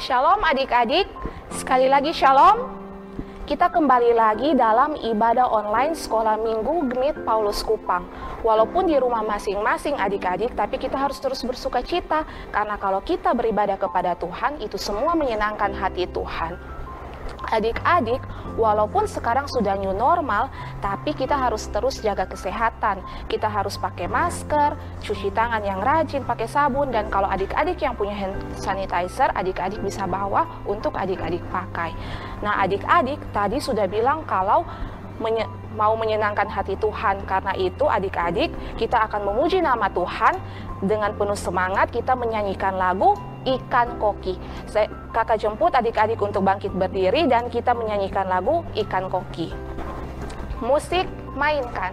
Shalom adik-adik, sekali lagi shalom. Kita kembali lagi dalam ibadah online Sekolah Minggu Gemit Paulus Kupang. Walaupun di rumah masing-masing adik-adik, tapi kita harus terus bersuka cita. Karena kalau kita beribadah kepada Tuhan, itu semua menyenangkan hati Tuhan. Adik-adik, walaupun sekarang sudah new normal, tapi kita harus terus jaga kesehatan. Kita harus pakai masker, cuci tangan yang rajin, pakai sabun, dan kalau adik-adik yang punya hand sanitizer, adik-adik bisa bawa untuk adik-adik pakai. Nah, adik-adik tadi sudah bilang kalau mau menyenangkan hati Tuhan. Karena itu adik-adik, kita akan memuji nama Tuhan dengan penuh semangat. Kita menyanyikan lagu Ikan Koki. Kakak jemput adik-adik untuk bangkit berdiri dan kita menyanyikan lagu Ikan Koki. Musik, mainkan.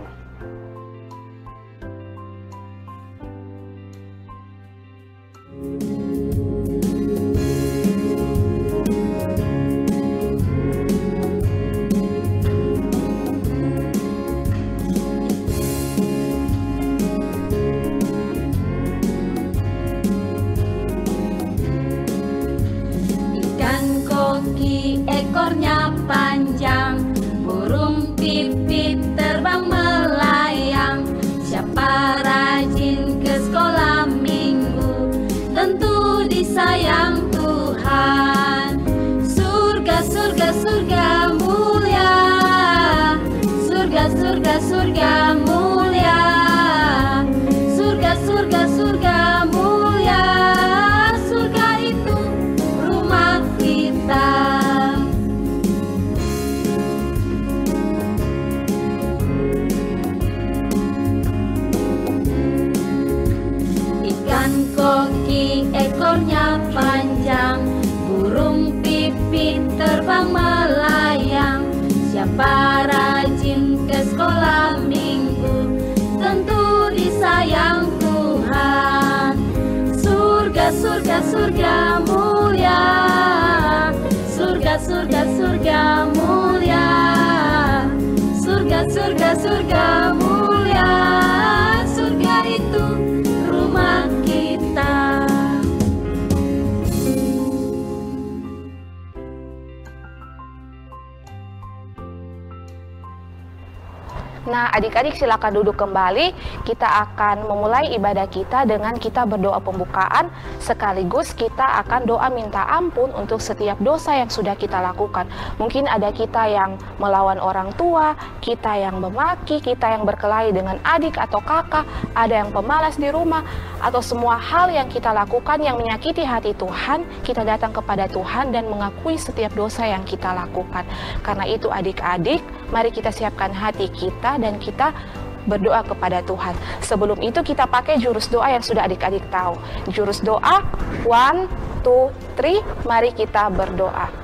Ekornya panjang, burung pipit terbang melayang. Siapa rajin ke sekolah minggu, tentu disayang Tuhan. Surga, surga, surga mulia, surga, surga, surga mulia, surga, surga, surga mulia. Surga itu rumah kita. Ikan koki ekornya panjang, burung pipit terbang melayang. Siapa rajin ke sekolah minggu, tentu disayang Tuhan. Surga, surga, surga mulia, surga, surga, surga mulia, surga, surga, surga mulia. Surga itu rumah kita. Nah, adik-adik silakan duduk kembali. Kita akan memulai ibadah kita dengan kita berdoa pembukaan. Sekaligus kita akan doa minta ampun untuk setiap dosa yang sudah kita lakukan. Mungkin ada kita yang melawan orang tua, kita yang memaki, kita yang berkelahi dengan adik atau kakak, ada yang pemalas di rumah, atau semua hal yang kita lakukan yang menyakiti hati Tuhan. Kita datang kepada Tuhan dan mengakui setiap dosa yang kita lakukan. Karena itu adik-adik, mari kita siapkan hati kita dan kita berdoa kepada Tuhan. Sebelum itu kita pakai jurus doa yang sudah adik-adik tahu. Jurus doa 1, 2, 3, mari kita berdoa.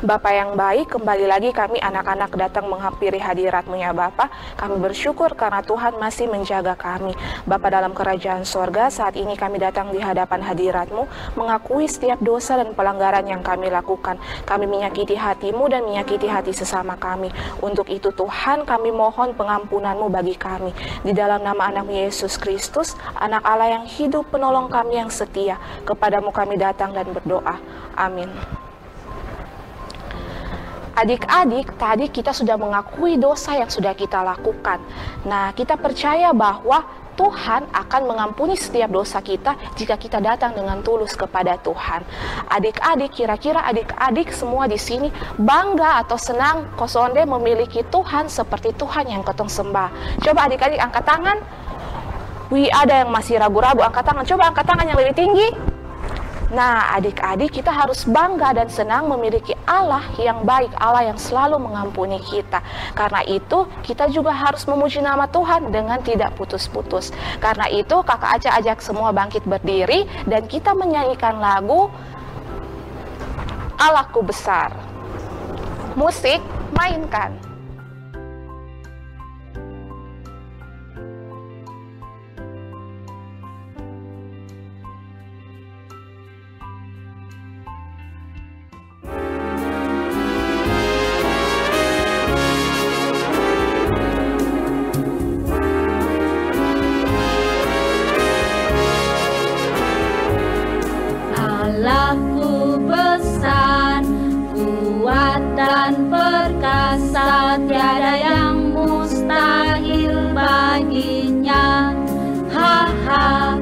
Bapa yang baik, kembali lagi kami anak-anak datang menghampiri hadirat-Mu ya Bapa. Kami bersyukur karena Tuhan masih menjaga kami. Bapa dalam kerajaan sorga, saat ini kami datang di hadapan hadirat-Mu, mengakui setiap dosa dan pelanggaran yang kami lakukan. Kami menyakiti hati-Mu dan menyakiti hati sesama kami. Untuk itu Tuhan, kami mohon pengampunan-Mu bagi kami. Di dalam nama anak Yesus Kristus, anak Allah yang hidup, penolong kami yang setia, kepadamu kami datang dan berdoa. Amin. Adik-adik, tadi kita sudah mengakui dosa yang sudah kita lakukan. Nah, kita percaya bahwa Tuhan akan mengampuni setiap dosa kita jika kita datang dengan tulus kepada Tuhan. Adik-adik, kira-kira adik-adik semua di sini bangga atau senang kosonde memiliki Tuhan seperti Tuhan yang ketong sembah. Coba adik-adik angkat tangan. Wih, ada yang masih ragu-ragu, angkat tangan. Coba angkat tangan yang lebih tinggi. Nah, adik-adik, kita harus bangga dan senang memiliki Allah yang baik, Allah yang selalu mengampuni kita. Karena itu, kita juga harus memuji nama Tuhan dengan tidak putus-putus. Karena itu, Kakak Aca ajak semua bangkit berdiri dan kita menyanyikan lagu Allahku Besar. Musik, mainkan. Allahku perkasa, tiada yang mustahil baginya. Ha-ha,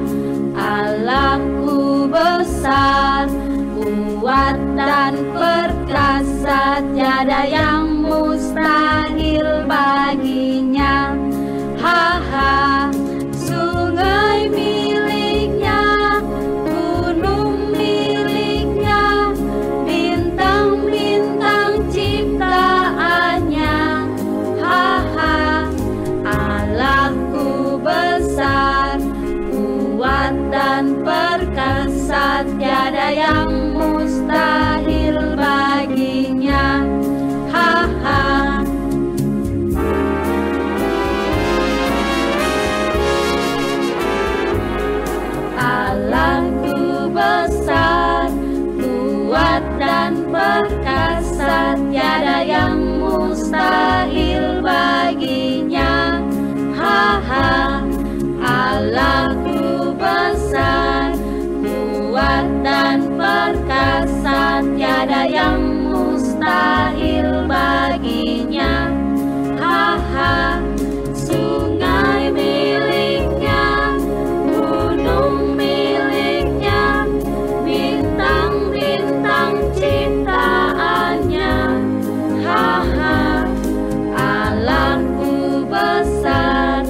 Allahku besar, kuat dan perkasa, tiada yang mustahil baginya. Ha-ha, sungai miliknya, gunung miliknya, bintang-bintang ciptaannya. Ha-ha, Allahku besar, kuat dan perkasa, tiada yang mustahil baginya. Ha-ha, Allahku besar, kuat dan perkasa, tiada yang mustahil baginya. Ha-ha, Allahku besar, kuat dan perkasa, tiada yang mustahil baginya. Ha-ha, sungai miliknya, gunung miliknya, bintang-bintang ciptaannya. Ha-ha, Allahku besar,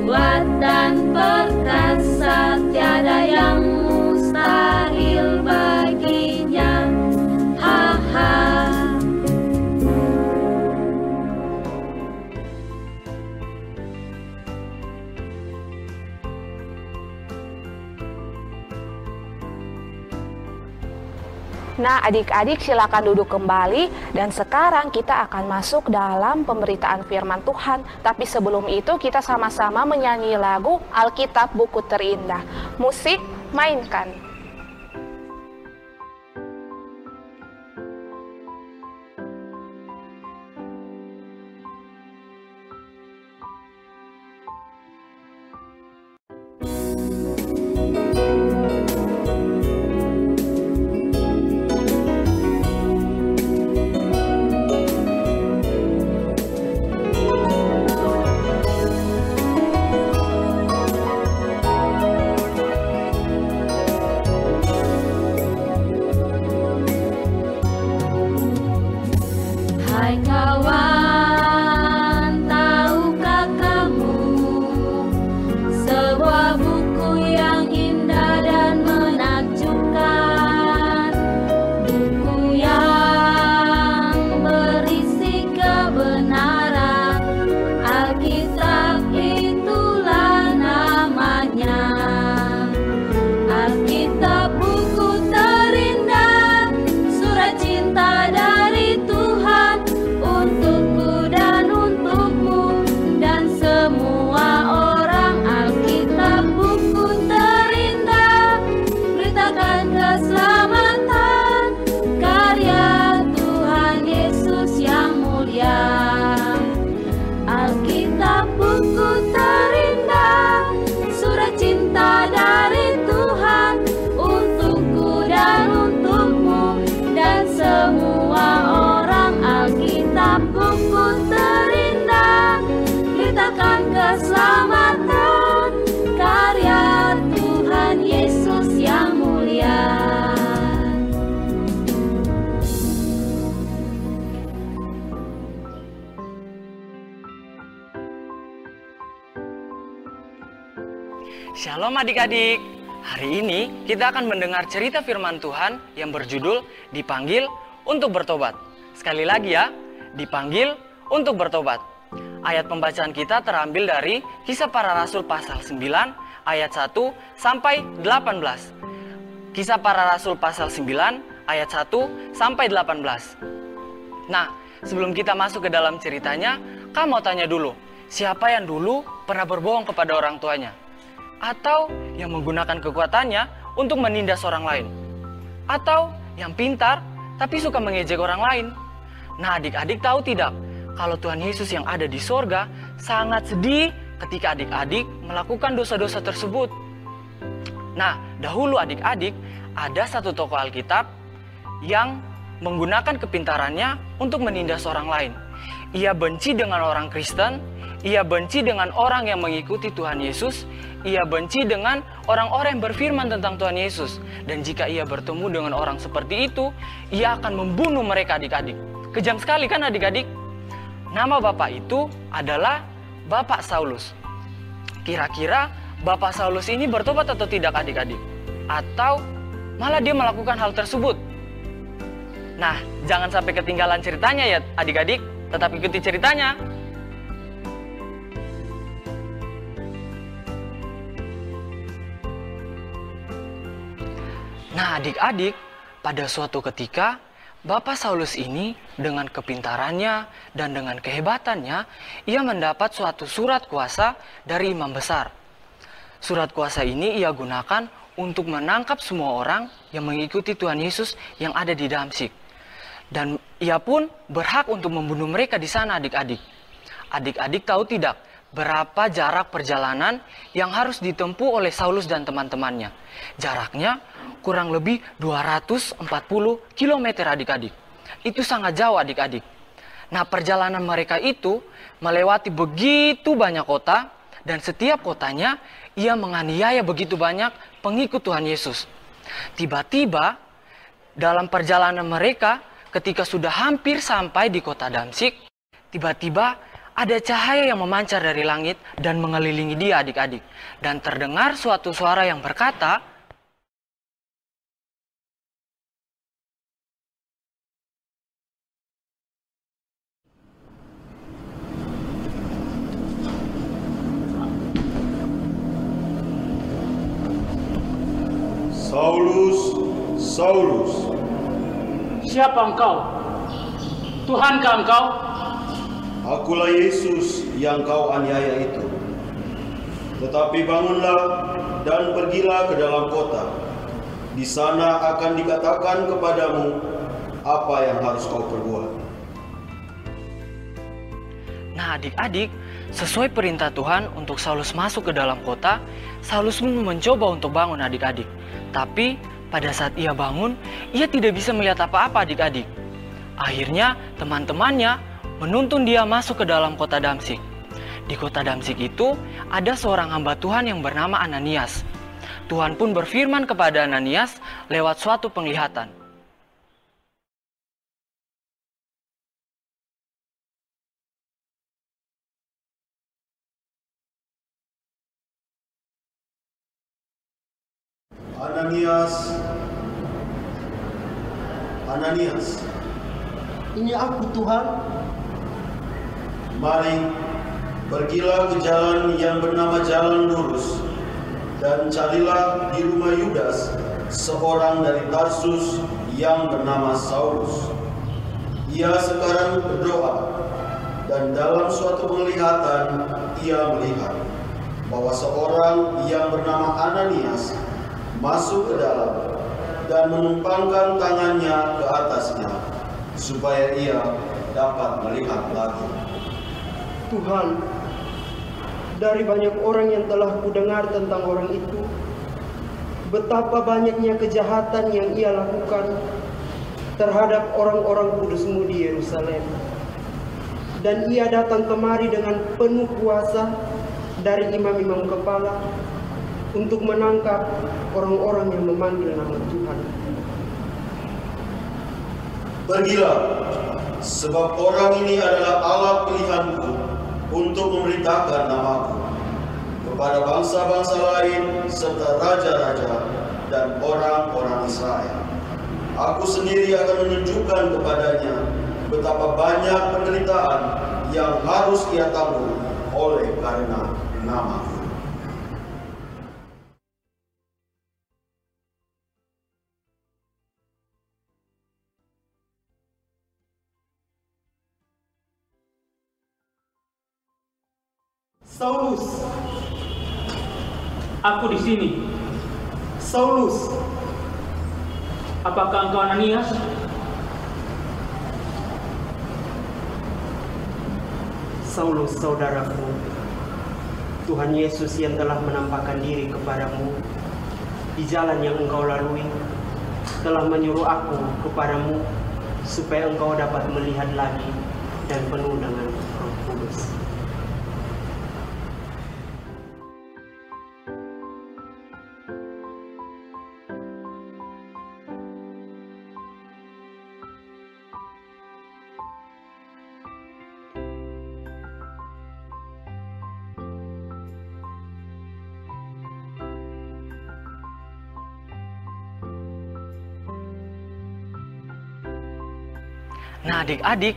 kuat dan perkasa, tiada yang mustahil baginya. Ha-ha. Nah, adik-adik silakan duduk kembali dan sekarang kita akan masuk dalam pemberitaan firman Tuhan. Tapi sebelum itu kita sama-sama menyanyi lagu Alkitab Buku Terindah. Musik, mainkan. Hai kawan, tahukah kamu sebuah buku yang indah dan menakjubkan, buku yang berisi kebenaran, Alkitab itulah namanya. Alkitab buku terindah, surat cinta dari Tuhan untukku dan untukmu dan semua orang. Alkitab buku terindah, beritakan keselamatan, karya Tuhan Yesus yang mulia. Alkitab buku terindah, surat cinta dari Tuhan untukku dan untukmu dan semua orang. Alkitab buku terindah, beritakan keselamatan, karya Tuhan Yesus yang mulia. Shalom adik-adik. Hari ini kita akan mendengar cerita firman Tuhan yang berjudul Dipanggil untuk Bertobat. Sekali lagi ya, dipanggil untuk bertobat. Ayat pembacaan kita terambil dari Kisah Para Rasul pasal 9 ayat 1 sampai 18. Kisah Para Rasul pasal 9 ayat 1 sampai 18. Nah, sebelum kita masuk ke dalam ceritanya, kamu mau tanya dulu, siapa yang dulu pernah berbohong kepada orang tuanya? Atau yang menggunakan kekuatannya untuk menindas orang lain? Atau yang pintar tapi suka mengejek orang lain? Nah, adik-adik tahu tidak, kalau Tuhan Yesus yang ada di sorga sangat sedih ketika adik-adik melakukan dosa-dosa tersebut. Nah, dahulu adik-adik ada satu tokoh Alkitab yang menggunakan kepintarannya untuk menindas orang lain. Ia benci dengan orang Kristen, ia benci dengan orang yang mengikuti Tuhan Yesus, ia benci dengan orang-orang yang berfirman tentang Tuhan Yesus. Dan jika ia bertemu dengan orang seperti itu, ia akan membunuh mereka adik-adik. Kejam sekali kan adik-adik? Nama bapak itu adalah Bapak Saulus. Kira-kira Bapak Saulus ini bertobat atau tidak adik-adik? Atau malah dia melakukan hal tersebut? Nah, jangan sampai ketinggalan ceritanya ya adik-adik. Tetap ikuti ceritanya. Nah adik-adik, pada suatu ketika Bapak Saulus ini dengan kepintarannya dan dengan kehebatannya, ia mendapat suatu surat kuasa dari imam besar. Surat kuasa ini ia gunakan untuk menangkap semua orang yang mengikuti Tuhan Yesus yang ada di Damsyik. Dan ia pun berhak untuk membunuh mereka di sana adik-adik. Adik-adik tahu tidak berapa jarak perjalanan yang harus ditempuh oleh Saulus dan teman-temannya? Jaraknya kurang lebih 240 km adik-adik. Itu sangat jauh adik-adik. Nah perjalanan mereka itu melewati begitu banyak kota. Dan setiap kotanya ia menganiaya begitu banyak pengikut Tuhan Yesus. Tiba-tiba dalam perjalanan mereka ketika sudah hampir sampai di kota Damsyik, tiba-tiba ada cahaya yang memancar dari langit dan mengelilingi dia adik-adik. Dan terdengar suatu suara yang berkata, Saulus, Saulus. Siapa engkau? Tuhankah engkau? Akulah Yesus yang kau aniaya itu. Tetapi bangunlah dan pergilah ke dalam kota. Di sana akan dikatakan kepadamu apa yang harus kau perbuat. Nah adik-adik, sesuai perintah Tuhan untuk Saulus masuk ke dalam kota, Saulus pun mencoba untuk bangun adik-adik. Tapi pada saat ia bangun, ia tidak bisa melihat apa-apa adik-adik. Akhirnya teman-temannya menuntun dia masuk ke dalam kota Damsyik. Di kota Damsyik itu ada seorang hamba Tuhan yang bernama Ananias. Tuhan pun berfirman kepada Ananias lewat suatu penglihatan. Ananias, Ananias. Ini aku, Tuhan. Mari, pergilah ke jalan yang bernama Jalan Lurus, dan carilah di rumah Yudas seorang dari Tarsus yang bernama Saulus. Ia sekarang berdoa, dan dalam suatu penglihatan ia melihat bahwa seorang yang bernama Ananias masuk ke dalam dan menumpangkan tangannya ke atasnya, supaya ia dapat melihat lagi. Tuhan, dari banyak orang yang telah kudengar tentang orang itu, betapa banyaknya kejahatan yang ia lakukan terhadap orang-orang kudus-Mu di Yerusalem. Dan ia datang kemari dengan penuh kuasa dari imam-imam kepala untuk menangkap orang-orang yang memanggil nama Tuhan. Pergilah, sebab orang ini adalah Allah pilihanku untuk memberitakan namaku kepada bangsa-bangsa lain serta raja-raja dan orang-orang Israel. Aku sendiri akan menunjukkan kepadanya betapa banyak penderitaan yang harus ia tanggung oleh karena namaku. Saulus, Aku di sini. Saulus, Apakah engkau Ananias? Saulus, saudaraku, Tuhan Yesus yang telah menampakkan diri kepadamu di jalan yang engkau lalui, telah menyuruh aku kepadamu supaya engkau dapat melihat lagi dan penuh dengan Roh Kudus. Nah adik-adik,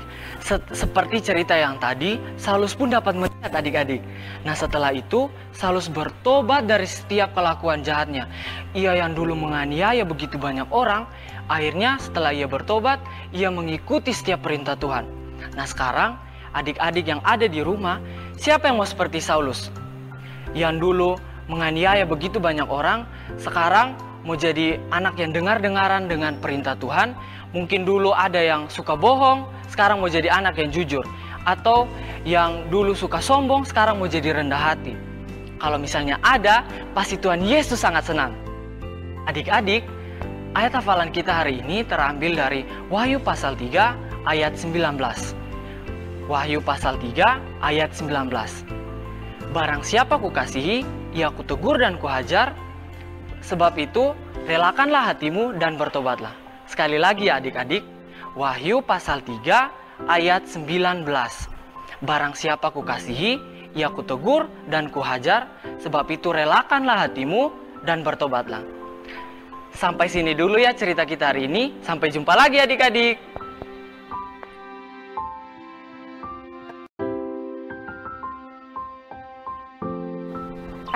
seperti cerita yang tadi, Saulus pun dapat melihat adik-adik. Nah setelah itu, Saulus bertobat dari setiap kelakuan jahatnya. Ia yang dulu menganiaya begitu banyak orang, akhirnya setelah ia bertobat, ia mengikuti setiap perintah Tuhan. Nah sekarang, adik-adik yang ada di rumah, siapa yang mau seperti Saulus? Yang dulu menganiaya begitu banyak orang, sekarang mau jadi anak yang dengar-dengaran dengan perintah Tuhan. Mungkin dulu ada yang suka bohong, sekarang mau jadi anak yang jujur. Atau yang dulu suka sombong, sekarang mau jadi rendah hati. Kalau misalnya ada, pasti Tuhan Yesus sangat senang. Adik-adik, ayat hafalan kita hari ini terambil dari Wahyu pasal 3 ayat 19. Wahyu pasal 3 ayat 19. Barang siapa kukasihi, ia kutegur dan kuhajar. Sebab itu, relakanlah hatimu dan bertobatlah. Sekali lagi ya adik-adik, Wahyu pasal 3 ayat 19. Barang siapa kukasihi, ia kutegur dan kuhajar, sebab itu relakanlah hatimu dan bertobatlah. Sampai sini dulu ya cerita kita hari ini. Sampai jumpa lagi adik-adik.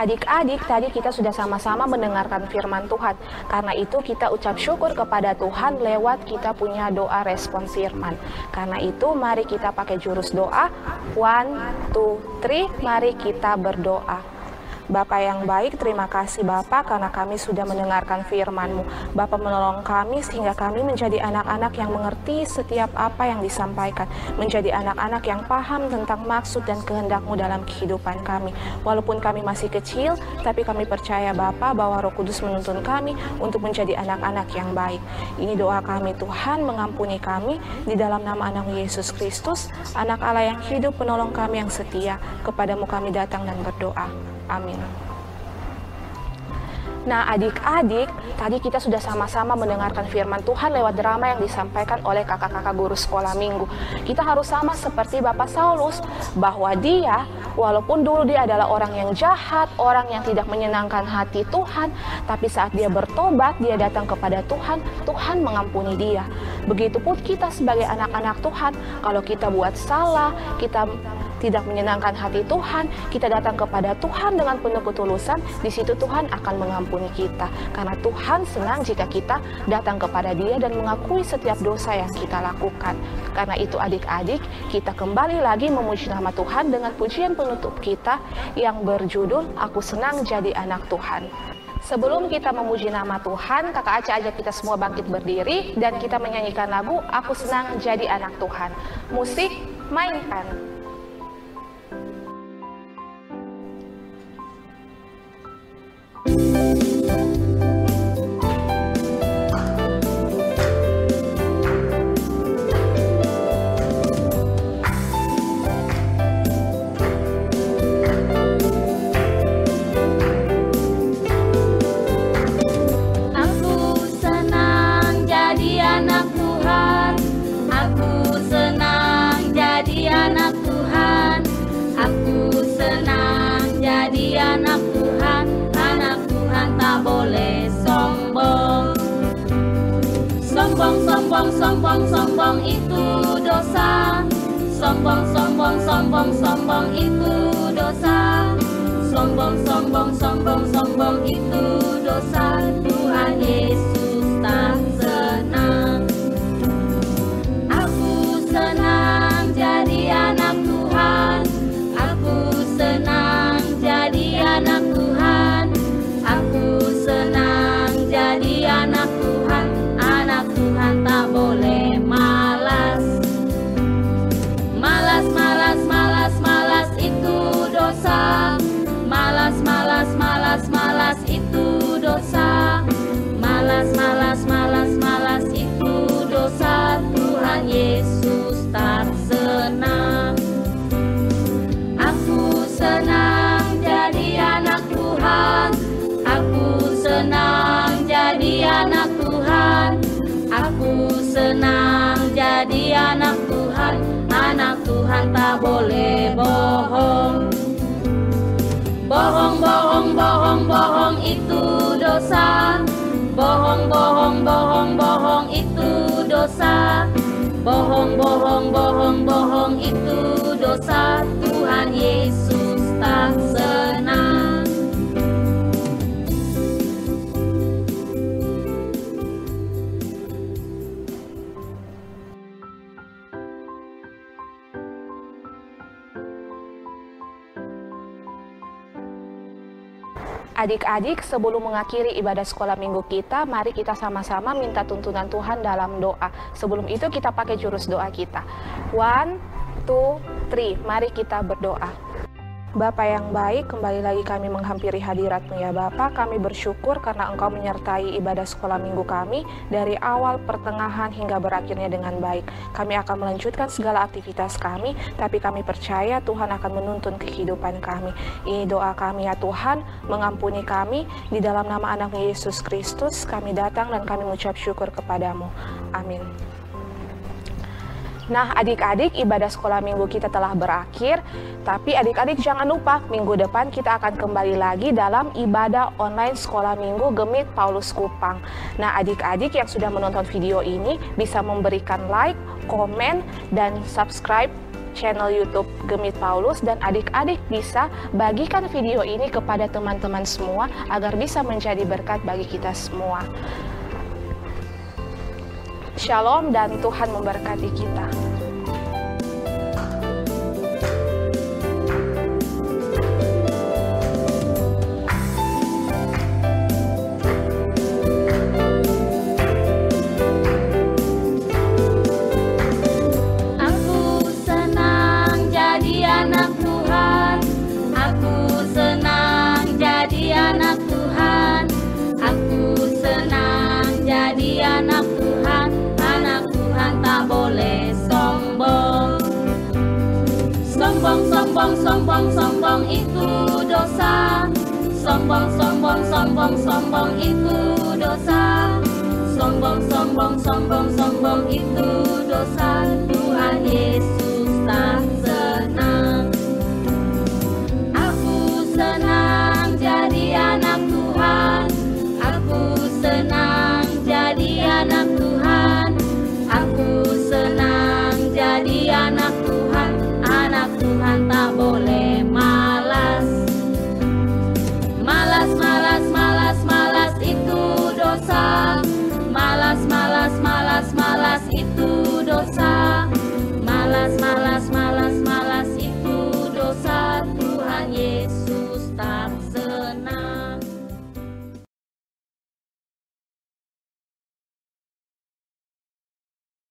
Adik-adik, tadi kita sudah sama-sama mendengarkan firman Tuhan. Karena itu kita ucap syukur kepada Tuhan lewat kita punya doa respon firman. Karena itu mari kita pakai jurus doa. 1, 2, 3, mari kita berdoa. Bapa yang baik, terima kasih Bapa karena kami sudah mendengarkan firman-Mu. Bapa menolong kami sehingga kami menjadi anak-anak yang mengerti setiap apa yang disampaikan. Menjadi anak-anak yang paham tentang maksud dan kehendak-Mu dalam kehidupan kami. Walaupun kami masih kecil, tapi kami percaya Bapa bahwa Roh Kudus menuntun kami untuk menjadi anak-anak yang baik. Ini doa kami Tuhan, mengampuni kami di dalam nama Anak Yesus Kristus, Anak Allah yang hidup, penolong kami yang setia. Kepadamu kami datang dan berdoa. Amin. Nah adik-adik, tadi kita sudah sama-sama mendengarkan firman Tuhan lewat drama yang disampaikan oleh kakak-kakak guru sekolah minggu. Kita harus sama seperti Bapak Saulus, bahwa dia walaupun dulu dia adalah orang yang jahat, orang yang tidak menyenangkan hati Tuhan, tapi saat dia bertobat, dia datang kepada Tuhan, Tuhan mengampuni dia. Begitupun kita sebagai anak-anak Tuhan, kalau kita buat salah, kita tidak menyenangkan hati Tuhan, kita datang kepada Tuhan dengan penuh ketulusan, di situ Tuhan akan mengampuni kita. Karena Tuhan senang jika kita datang kepada Dia dan mengakui setiap dosa yang kita lakukan. Karena itu adik-adik, kita kembali lagi memuji nama Tuhan dengan pujian penutup kita yang berjudul Aku Senang Jadi Anak Tuhan. Sebelum kita memuji nama Tuhan, Kakak Aca ajak kita semua bangkit berdiri dan kita menyanyikan lagu Aku Senang Jadi Anak Tuhan. Musik, mainkan. Sombong itu dosa. Sombong itu dosa. Sombong itu dosa. Tuhan Yesus tak senang. Aku senang jadi anak Tuhan. Aku senang jadi anak Tuhan. Aku senang jadi anak Tuhan. Anak Tuhan tak boleh malas. Malas itu dosa. Malas dosa, Tuhan Yesus tak senang. Adik-adik, sebelum mengakhiri ibadah sekolah minggu kita, mari kita sama-sama minta tuntunan Tuhan dalam doa. Sebelum itu kita pakai jurus doa kita. 1, 2, 3, mari kita berdoa. Bapa yang baik, kembali lagi kami menghampiri hadirat-Mu ya Bapa. Kami bersyukur karena Engkau menyertai ibadah sekolah minggu kami dari awal, pertengahan, hingga berakhirnya dengan baik. Kami akan melanjutkan segala aktivitas kami, tapi kami percaya Tuhan akan menuntun kehidupan kami. Ini doa kami ya Tuhan, mengampuni kami. Di dalam nama anak-Mu Yesus Kristus, kami datang dan kami mengucap syukur kepadamu. Amin. Nah, adik-adik, ibadah sekolah minggu kita telah berakhir, tapi adik-adik jangan lupa, minggu depan kita akan kembali lagi dalam ibadah online sekolah minggu Gemit Paulus Kupang. Nah, adik-adik yang sudah menonton video ini bisa memberikan like, komen, dan subscribe channel YouTube Gemit Paulus, dan adik-adik bisa bagikan video ini kepada teman-teman semua agar bisa menjadi berkat bagi kita semua. Shalom dan Tuhan memberkati kita. Aku senang jadi anak Tuhan. Aku senang jadi anak Tuhan. Aku senang jadi anak Tuhan. Anak Tuhan tak boleh sombong. Sombong, sombong, sombong, sombong itu dosa. Sombong, sombong, sombong, sombong itu dosa. Sombong, sombong, sombong, sombong itu dosa. Tuhan Yesus